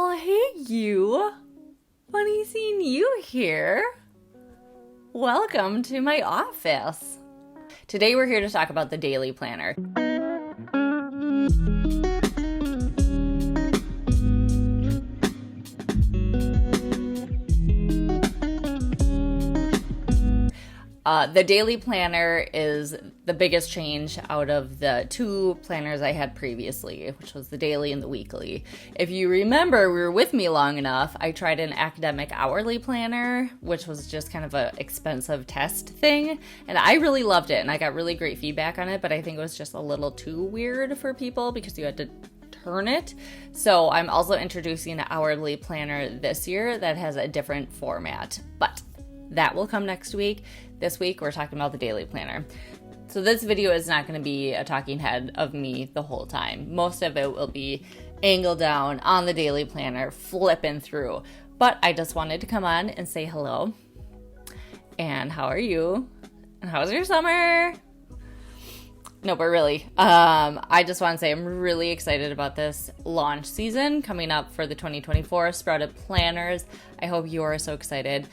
Well, hey you! Funny seeing you here. Welcome to my office. Today we're here to talk about the daily planner. The daily planner is the biggest change out of the two planners I had previously, which was the daily and the weekly. If you remember, we were with me long enough, I tried an academic hourly planner, which was just kind of an expensive test thing, and I really loved it, and I got really great feedback on it, but I think it was just a little too weird for people because you had to turn it. So I'm also introducing an hourly planner this year that has a different format, but that will come next week. This week, we're talking about the daily planner. So this video is not going to be a talking head of me the whole time. Most of it will be angled down on the daily planner, flipping through. But I just wanted to come on and say hello. And how are you? And how was your summer? No, but really, I just want to say I'm really excited about this launch season coming up for the 2024 Sprouted Planners. I hope you are so excited.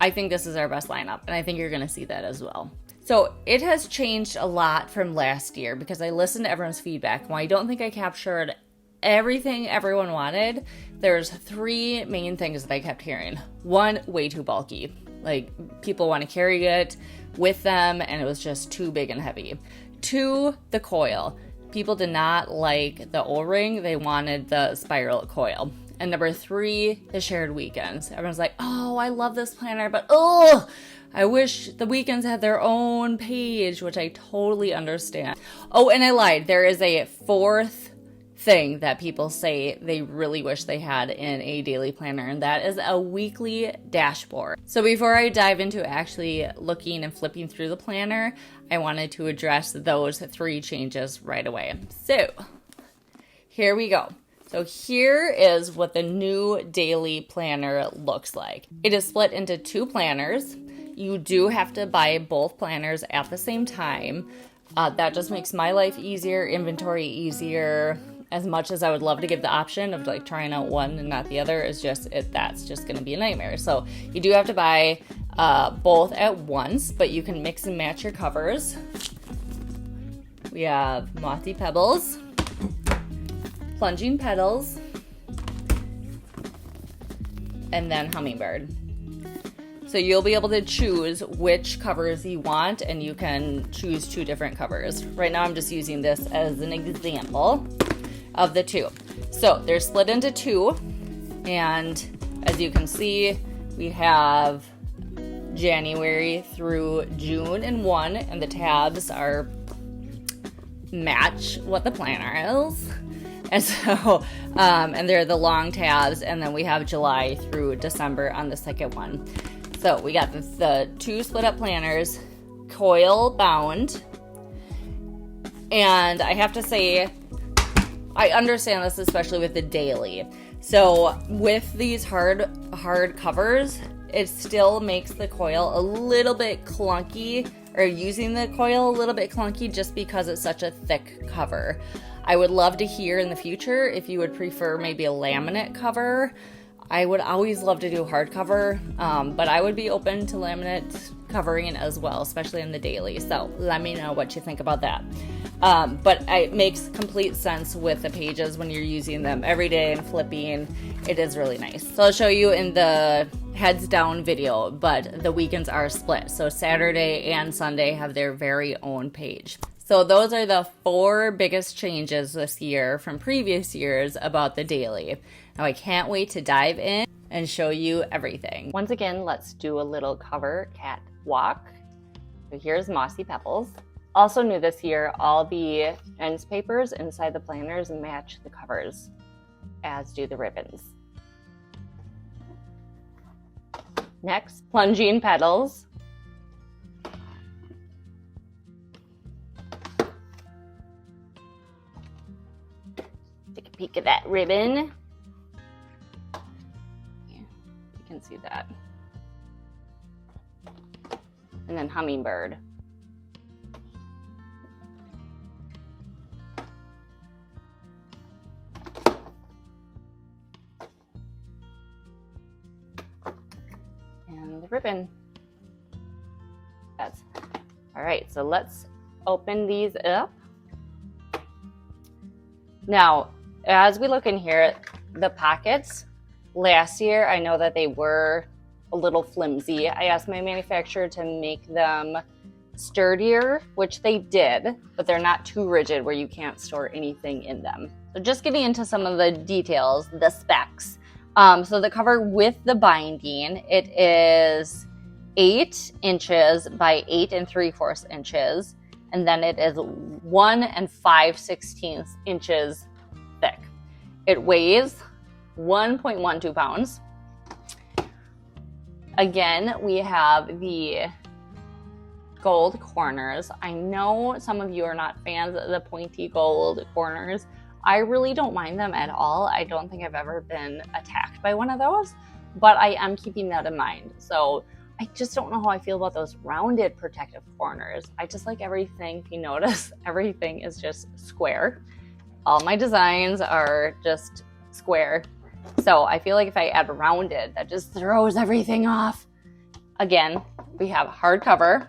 I think this is our best lineup, and I think you're going to see that as well. So it has changed a lot from last year because I listened to everyone's feedback. While I don't think I captured everything everyone wanted, there's three main things that I kept hearing. One, way too bulky. Like, people want to carry it with them, and it was just too big and heavy. Two, the coil. People did not like the O-ring. They wanted the spiral coil. And number three, the shared weekends. Everyone's like, oh, I love this planner, but oh, I wish the weekends had their own page, which I totally understand. Oh, and I lied. There is a fourth thing that people say they really wish they had in a daily planner, and that is a weekly dashboard. So before I dive into actually looking and flipping through the planner, I wanted to address those three changes right away. So here we go. So here is what the new daily planner looks like. It is split into two planners. You do have to buy both planners at the same time. That just makes my life easier, inventory easier. As much as I would love to give the option of like trying out one and not the other, that's just going to be a nightmare. So you do have to buy both at once, but you can mix and match your covers. We have Mossy Pebbles, Plunging Petals, and then Hummingbird. So you'll be able to choose which covers you want, and you can choose two different covers. Right now I'm just using this as an example of the two. So they're split into two, and as you can see, we have January through June in one, and the tabs are match what the planner is. And so, and they're the long tabs, and then we have July through December on the second one. So we got the two split up planners, coil bound, and I have to say, I understand this, especially with the daily. So with these hard covers, it still makes the coil a little bit clunky, or using the coil a little bit clunky just because it's such a thick cover. I would love to hear in the future if you would prefer maybe a laminate cover. I would always love to do hardcover, but I would be open to laminate covering as well, especially in the daily. So let me know what you think about that. But it makes complete sense with the pages when you're using them every day and flipping. It is really nice. So I'll show you in the heads down video, but the weekends are split. So Saturday and Sunday have their very own page. So those are the four biggest changes this year from previous years about the daily. Now I can't wait to dive in and show you everything. Once again, let's do a little cover catwalk. So here's Mossy Pebbles. Also new this year, all the ends papers inside the planners match the covers, as do the ribbons. Next, Plunging Petals. Take a peek at that ribbon. Yeah, you can see that. And then Hummingbird. ribbon. That's all right. So let's open these up. Now, as we look in here, the pockets, last year, I know that they were a little flimsy. I asked my manufacturer to make them sturdier, which they did, but they're not too rigid where you can't store anything in them. So just getting into some of the details, the specs. So the cover with the binding, it is 8 inches by 8 3/4 inches, and then it is 1 5/16 inches thick. It weighs 1.12 pounds. Again, we have the gold corners. I know some of you are not fans of the pointy gold corners. I really don't mind them at all. I don't think I've ever been attacked by one of those, but I am keeping that in mind. So I just don't know how I feel about those rounded protective corners. I just like everything, if you notice, everything is just square. All my designs are just square. So I feel like if I add rounded, that just throws everything off. Again, we have hardcover,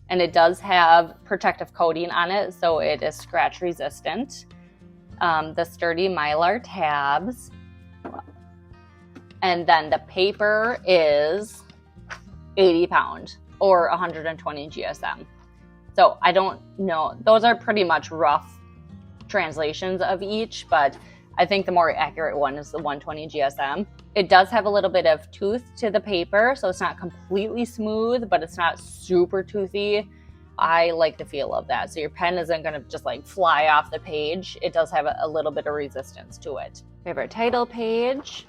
and it does have protective coating on it, so it is scratch resistant. The sturdy Mylar tabs. And then the paper is 80 pound or 120 GSM. So I don't know. Those are pretty much rough translations of each, but I think the more accurate one is the 120 GSM. It does have a little bit of tooth to the paper, so it's not completely smooth, but it's not super toothy. I like the feel of that. So your pen isn't going to just like fly off the page. It does have a little bit of resistance to it. We have our title page.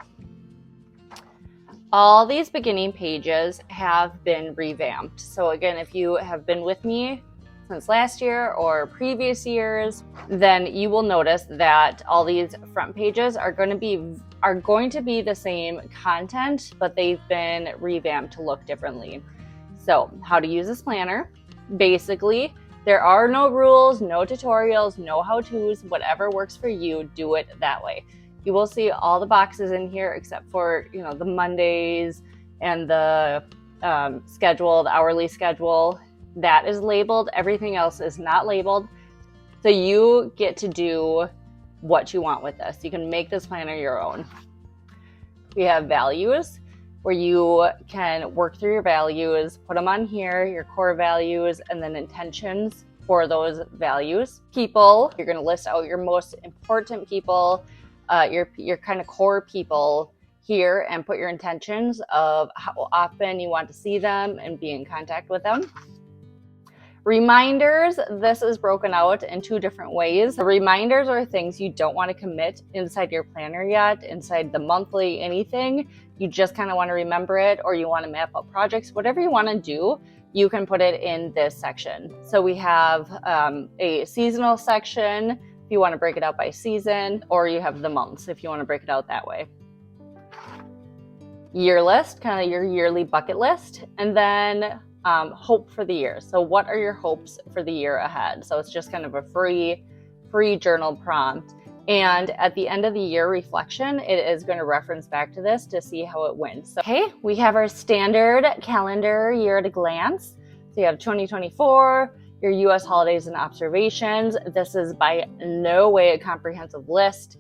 All these beginning pages have been revamped. So again, if you have been with me since last year or previous years, then you will notice that all these front pages are going to be the same content, but they've been revamped to look differently. So how to use this planner. Basically, there are no rules, no tutorials, no how-tos. Whatever works for you, do it that way. You will see all the boxes in here except for, the Mondays and the scheduled hourly schedule. That is labeled. Everything else is not labeled. So you get to do what you want with this. You can make this planner your own. We have values, where you can work through your values, put them on here, your core values, and then intentions for those values. People, you're going to list out your most important people, your kind of core people here, and put your intentions of how often you want to see them and be in contact with them. Reminders, this is broken out in 2 different ways. The reminders are things you don't want to commit inside your planner yet, inside the monthly anything. You just kind of want to remember it, or you want to map out projects, whatever you want to do, you can put it in this section. So we have a seasonal section if you want to break it out by season, or you have the months if you want to break it out that way. Year list, kind of your yearly bucket list, and then hope for the year. So what are your hopes for the year ahead? So it's just kind of a free journal prompt. And at the end of the year reflection, it is going to reference back to this to see how it went. So, okay, we have our standard calendar year at a glance. So you have 2024, your US holidays and observations. This is by no way a comprehensive list,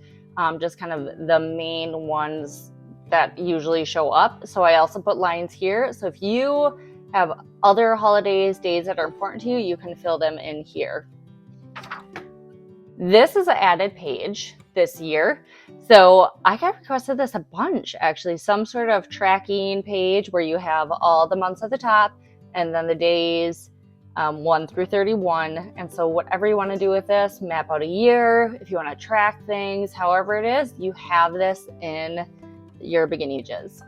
just kind of the main ones that usually show up. So I also put lines here. So if you have other holidays, days that are important to you, you can fill them in here. This is an added page this year. So I got requested this a bunch, actually, some sort of tracking page where you have all the months at the top and then the days 1 through 31. And so whatever you want to do with this, map out a year, if you want to track things, however it is, you have this in your beginning pages.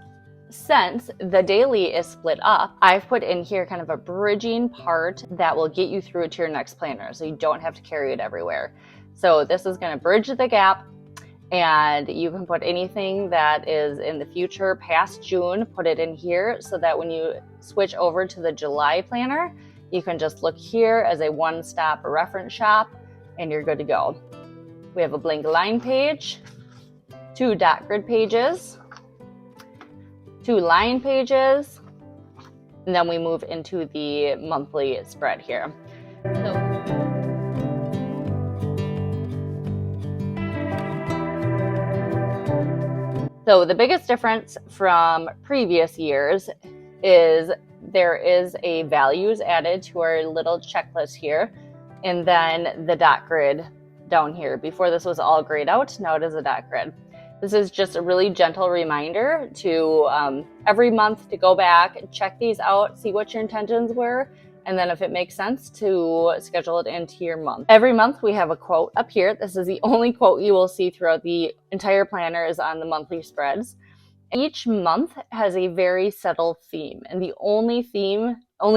Since the daily is split up, I've put in here kind of a bridging part that will get you through to your next planner, so you don't have to carry it everywhere. So this is going to bridge the gap, and you can put anything that is in the future past June, put it in here so that when you switch over to the July planner, you can just look here as a one-stop reference shop and you're good to go. We have a blank line page, 2 dot grid pages, 2 line pages, And then we move into the monthly spread here. So the biggest difference from previous years is there is a values added to our little checklist here, and then the dot grid down here. Before this was all grayed out, now it is a dot grid. This is just a really gentle reminder to every month to go back and check these out, see what your intentions were, and then if it makes sense to schedule it into your month. Every month we have a quote up here. This is the only quote you will see throughout the entire planner is on the monthly spreads. Each month has a very subtle theme, and the only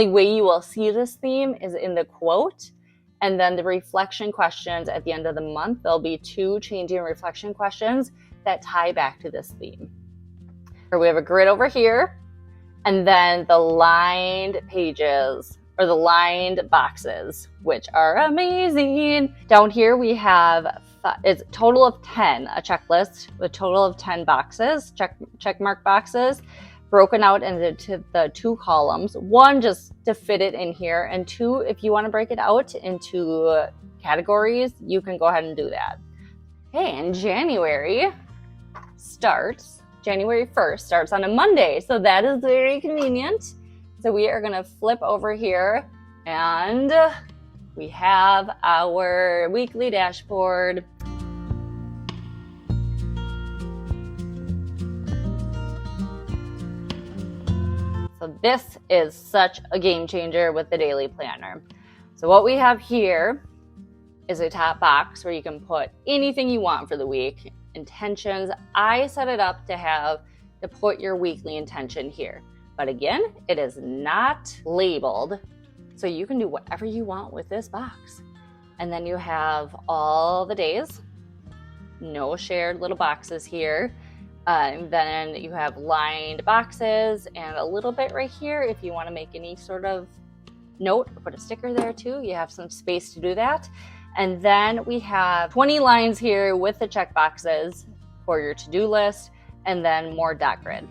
way you will see this theme is in the quote, and then the reflection questions at the end of the month. There'll be 2 changing reflection questions that tie back to this theme. Here we have a grid over here, and then the lined pages, or the lined boxes, which are amazing. Down here we have it's a total of 10, a checklist with a total of 10 boxes, check mark boxes, broken out into the 2 columns. 1 just to fit it in here, and 2, if you want to break it out into categories, you can go ahead and do that. Okay, and January 1st starts on a Monday, so that is very convenient. So we are going to flip over here, and we have our weekly dashboard. So this is such a game changer with the daily planner. So what we have here is a top box where you can put anything you want for the week. Intentions. I set it up to put your weekly intention here. But again, it is not labeled, so you can do whatever you want with this box. And then you have all the days, no shared little boxes here. And then you have lined boxes and a little bit right here if you want to make any sort of note or put a sticker there too. You have some space to do that. And then we have 20 lines here with the check boxes for your to-do list, and then more dot grid.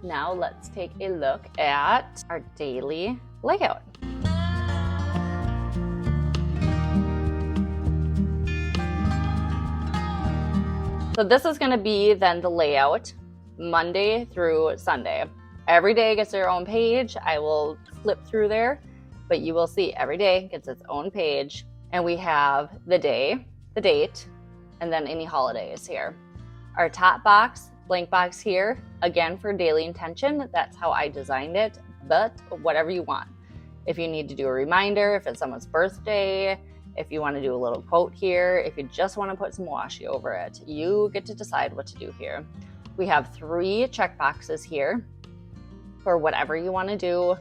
Now let's take a look at our daily layout. So this is going to be then the layout Monday through Sunday. Every day gets their own page. I will flip through there, but you will see every day gets its own page. And we have the day, the date, and then any holidays here. Our top box, blank box here, again for daily intention. That's how I designed it, but whatever you want. If you need to do a reminder, if it's someone's birthday, if you want to do a little quote here, if you just want to put some washi over it, you get to decide what to do here. We have 3 check boxes here for whatever you want to do.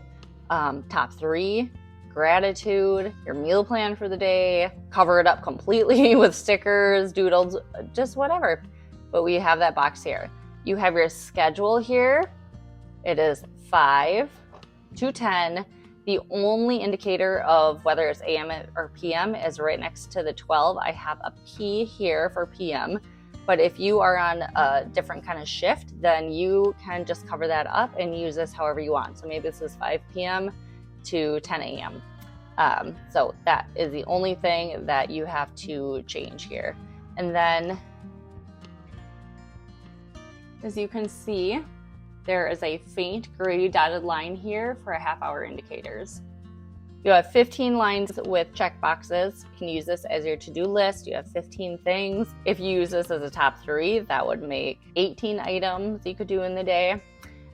Top 3, gratitude, your meal plan for the day, cover it up completely with stickers, doodles, just whatever. But we have that box here. You have your schedule here. It is 5 to 10. The only indicator of whether it's AM or PM is right next to the 12. I have a P here for PM. But if you are on a different kind of shift, then you can just cover that up and use this however you want. So maybe this is 5 p.m. to 10 a.m. So that is the only thing that you have to change here. And then, as you can see, there is a faint gray dotted line here for a half-hour indicators. You have 15 lines with check boxes. You can use this as your to-do list. You have 15 things. If you use this as a top 3, that would make 18 items you could do in the day.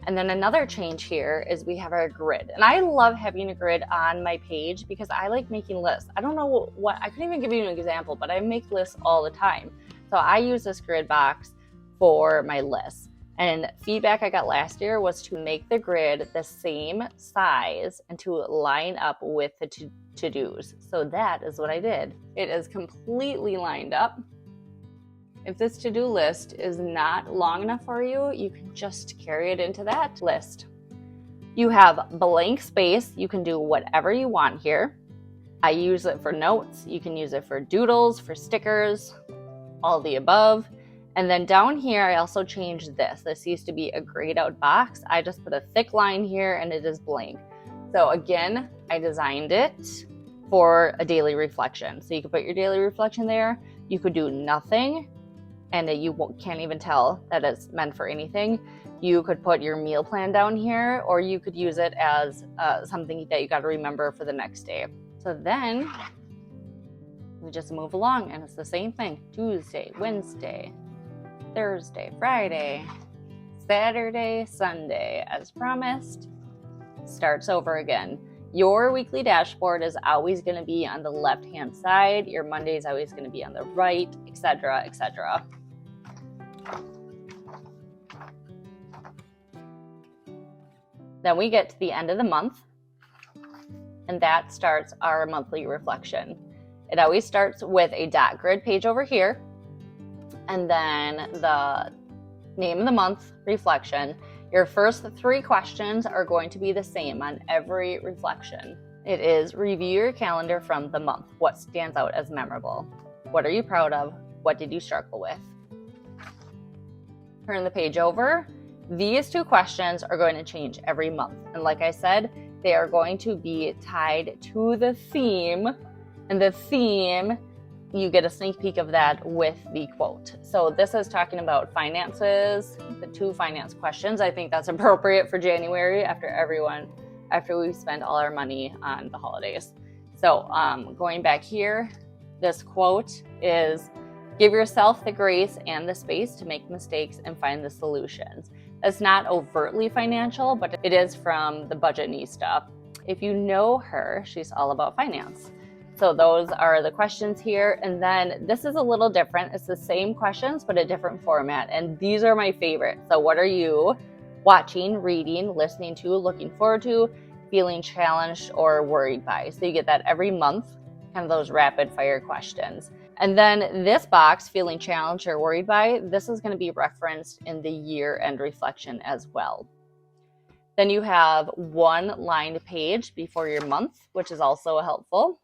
And then another change here is we have our grid. And I love having a grid on my page because I like making lists. I don't know what, I couldn't even give you an example, but I make lists all the time. So I use this grid box for my lists. And feedback I got last year was to make the grid the same size and to line up with the to-dos. So that is what I did. It is completely lined up. If this to-do list is not long enough for you, you can just carry it into that list. You have blank space. You can do whatever you want here. I use it for notes. You can use it for doodles, for stickers, all the above. And then down here, I also changed this. This used to be a grayed out box. I just put a thick line here and it is blank. So again, I designed it for a daily reflection. So you could put your daily reflection there. You could do nothing and you can't even tell that it's meant for anything. You could put your meal plan down here, or you could use it as something that you got to remember for the next day. So then we just move along and it's the same thing. Tuesday, Wednesday, Thursday, Friday, Saturday, Sunday, as promised, starts over again. Your weekly dashboard is always going to be on the left-hand side. Your Monday is always going to be on the right, etc., etc. Then we get to the end of the month, and that starts our monthly reflection. It always starts with a dot grid page over here, and then the name of the month, reflection. Your first 3 questions are going to be the same on every reflection. It is review your calendar from the month. What stands out as memorable? What are you proud of? What did you struggle with? Turn the page over. These 2 questions are going to change every month. And like I said, they are going to be tied to the theme. And the theme, you get a sneak peek of that with the quote. So this is talking about finances, the 2 finance questions. I think that's appropriate for January after we spend all our money on the holidays. So going back here, this quote is, give yourself the grace and the space to make mistakes and find the solutions. It's not overtly financial, but it is from the Budgetnista. If you know her, she's all about finance. So those are the questions here. And then this is a little different. It's the same questions, but a different format. And these are my favorite. So what are you watching, reading, listening to, looking forward to, feeling challenged or worried by? So you get that every month, kind of those rapid fire questions. And then this box, feeling challenged or worried by, this is going to be referenced in the year-end reflection as well. Then you have 1 lined page before your month, which is also helpful.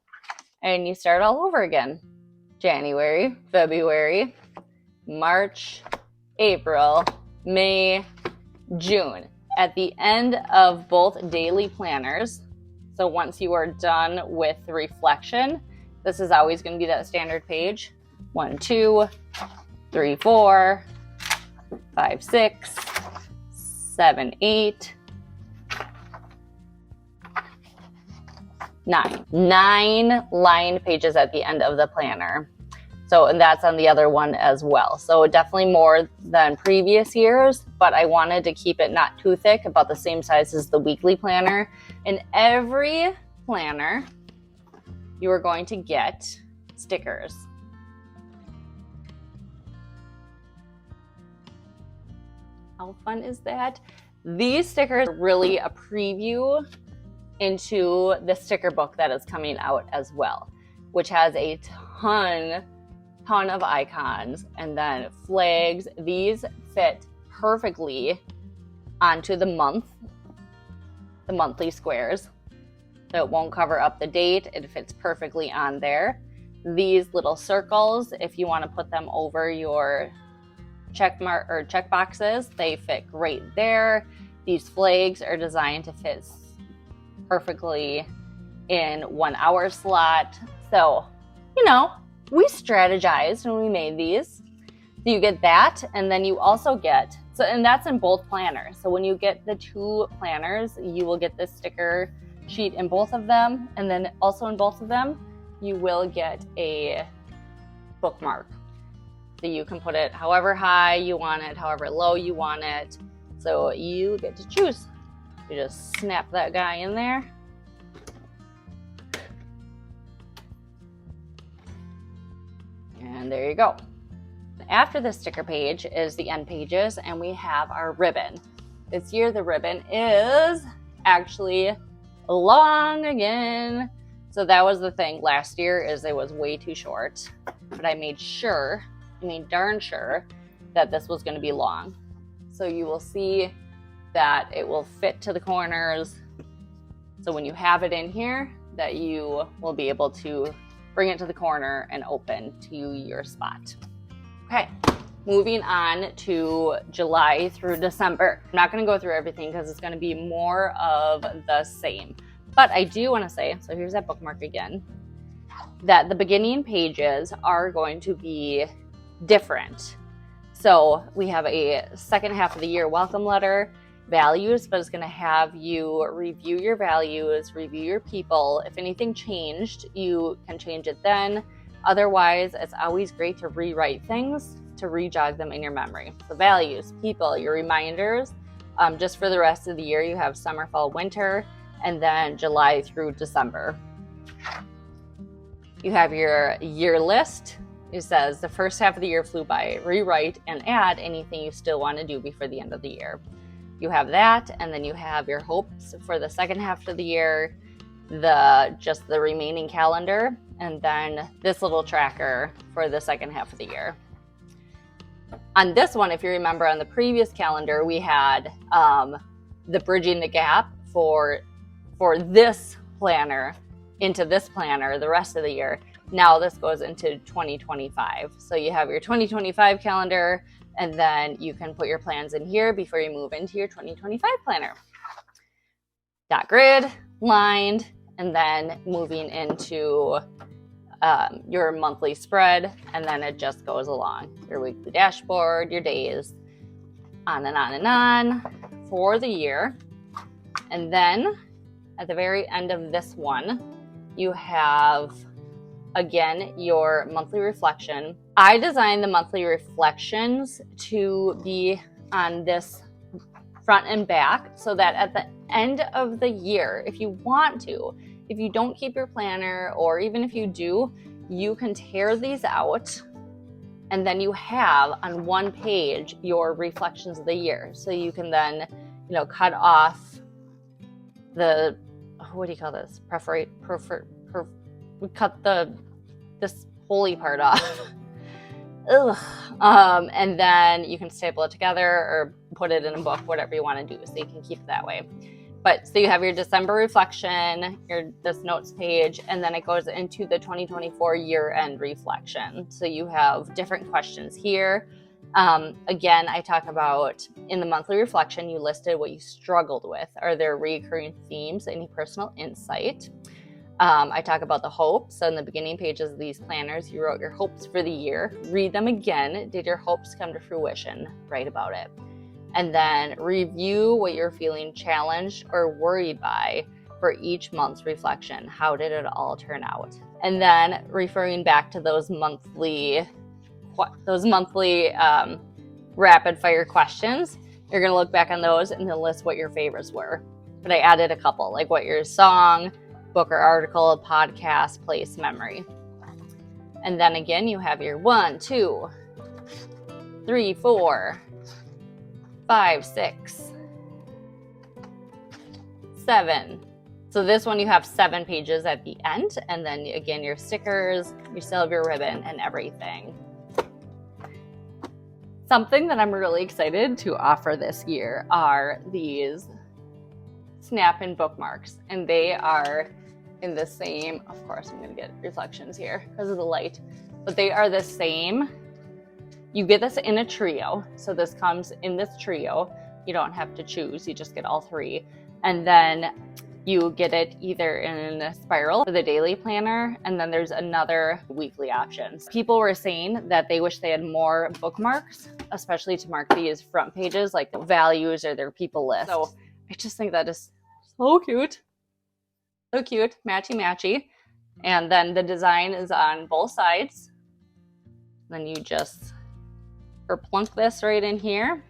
And you start all over again. January, February, March, April, May, June. At the end of both daily planners, so once you are done with the reflection, this is always going to be that standard page. 1, 2, 3, 4, 5, 6, 7, 8, 9. 9 lined pages at the end of the planner. So, and that's on the other one as well. So definitely more than previous years, but I wanted to keep it not too thick, about the same size as the weekly planner. In every planner, you are going to get stickers. How fun is that? These stickers are really a preview into the sticker book that is coming out as well, which has a ton of icons and then flags. These fit perfectly onto the monthly squares. So it won't cover up the date. It fits perfectly on there. These little circles, if you want to put them over your check boxes, they fit great there. These flags are designed to fit perfectly in 1 hour slot. So, we strategized when we made these. So you get that, and then you also get, and that's in both planners. So when you get the 2 planners, you will get this sticker sheet in both of them, and then also in both of them, you will get a bookmark. So you can put it however high you want it, however low you want it. So you get to choose. You just snap that guy in there. And there you go. After the sticker page is the end pages, and we have our ribbon. This year the ribbon is actually long again. So that was the thing last year, is it was way too short. But I made darn sure that this was going to be long. So you will see that it will fit to the corners. So when you have it in here, that you will be able to bring it to the corner and open to your spot. Okay, moving on to July through December. I'm not going to go through everything because it's going to be more of the same. But I do want to say, so here's that bookmark again, that the beginning pages are going to be different. So we have a second half of the year welcome letter, values, but it's going to have you review your values, review your people. If anything changed, you can change it then. Otherwise, it's always great to rewrite things to rejog them in your memory. So values, people, your reminders. Just for the rest of the year, you have summer, fall, winter, and then July through December. You have your year list. It says the first half of the year flew by. Rewrite and add anything you still want to do before the end of the year. You have that, and then you have your hopes for the second half of the year, just the remaining calendar, and then this little tracker for the second half of the year. On this one, if you remember on the previous calendar, we had the bridging the gap for this planner into this planner the rest of the year. Now this goes into 2025. So you have your 2025 calendar, and then you can put your plans in here before you move into your 2025 planner. Dot grid, lined, and then moving into your monthly spread, and then it just goes along. Your weekly dashboard, your days, on and on and on for the year. And then at the very end of this one, you have, again, your monthly reflection. I designed the monthly reflections to be on this front and back so that at the end of the year, if you want to, if you don't keep your planner, or even if you do, you can tear these out, and then you have on one page your reflections of the year. So you can then, cut off the, what do you call this? We cut this holy part off. And then you can staple it together or put it in a book, whatever you want to do, so you can keep it that way. But so you have your December reflection, this notes page, and then it goes into the 2024 year-end reflection. So you have different questions here. Again, I talk about in the monthly reflection, you listed what you struggled with. Are there recurring themes, any personal insight? I talk about the hopes. So in the beginning pages of these planners, you wrote your hopes for the year. Read them again. Did your hopes come to fruition? Write about it. And then review what you're feeling challenged or worried by for each month's reflection. How did it all turn out? And then referring back to those monthly rapid fire questions, you're going to look back on those and then list what your favorites were. But I added a couple, like what your song, book or article, podcast, place, memory. And then again, you have your 1, 2, 3, 4, 5, 6, 7. So this one you have 7 pages at the end, and then again your stickers, you still have your ribbon and everything. Something that I'm really excited to offer this year are these snap-in bookmarks, and they are in the same, of course I'm going to get reflections here because of the light, but they are the same. You get this in a trio, so this comes in this trio. You don't have to choose, you just get all 3. And then you get it either in a spiral for the daily planner, and then there's another weekly options. People were saying that they wish they had more bookmarks, especially to mark these front pages, like the values or their people list. So I just think that is so cute. So cute, matchy. And then the design is on both sides. Then you just plunk this right in here,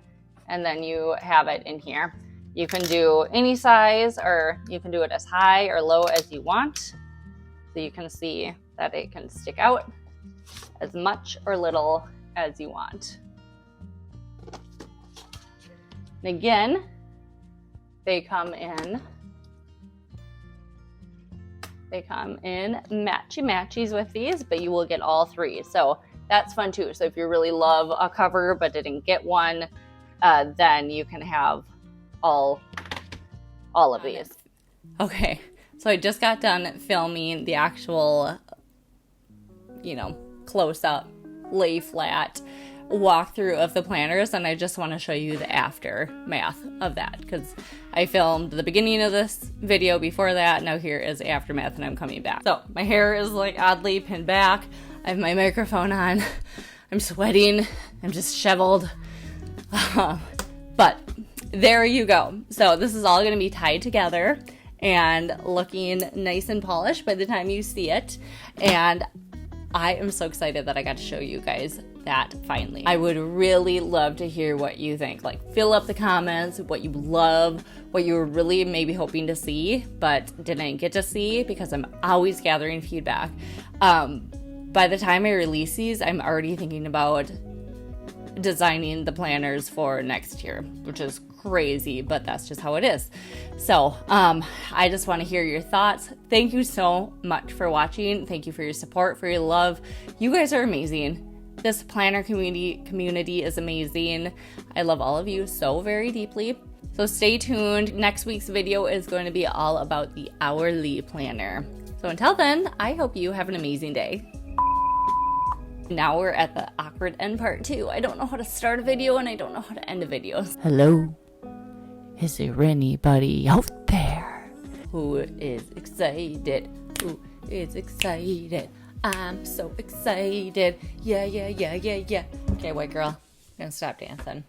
and then you have it in here. You can do any size, or you can do it as high or low as you want. So you can see that it can stick out as much or little as you want. And again, they come in matchy-matchies with these, but you will get all 3. So that's fun too. So if you really love a cover but didn't get one, then you can have all of these. Okay, so I just got done filming the actual, close-up, lay flat walkthrough of the planners, and I just want to show you the aftermath of that, because I filmed the beginning of this video before that. Now here is aftermath, and I'm coming back. So my hair is like oddly pinned back. I have my microphone on. I'm sweating. I'm disheveled. But there you go. So this is all going to be tied together and looking nice and polished by the time you see it. And I am so excited that I got to show you guys that finally. I would really love to hear what you think. Like, fill up the comments, what you love, what you were really maybe hoping to see but didn't get to see, because I'm always gathering feedback. By the time I release these, I'm already thinking about designing the planners for next year, which is crazy, but that's just how it is. So I just want to hear your thoughts. Thank you so much for watching. Thank you for your support, for your love. You guys are amazing. This planner community is amazing. I love all of you so very deeply. So stay tuned. Next week's video is going to be all about the hourly planner. So until then, I hope you have an amazing day. Now we're at the awkward end part too. I don't know how to start a video and I don't know how to end a video. Hello? Is there anybody out there who is excited? Who is excited? I'm so excited. Yeah, yeah, yeah, yeah, yeah. Okay, white girl, I'm gonna stop dancing.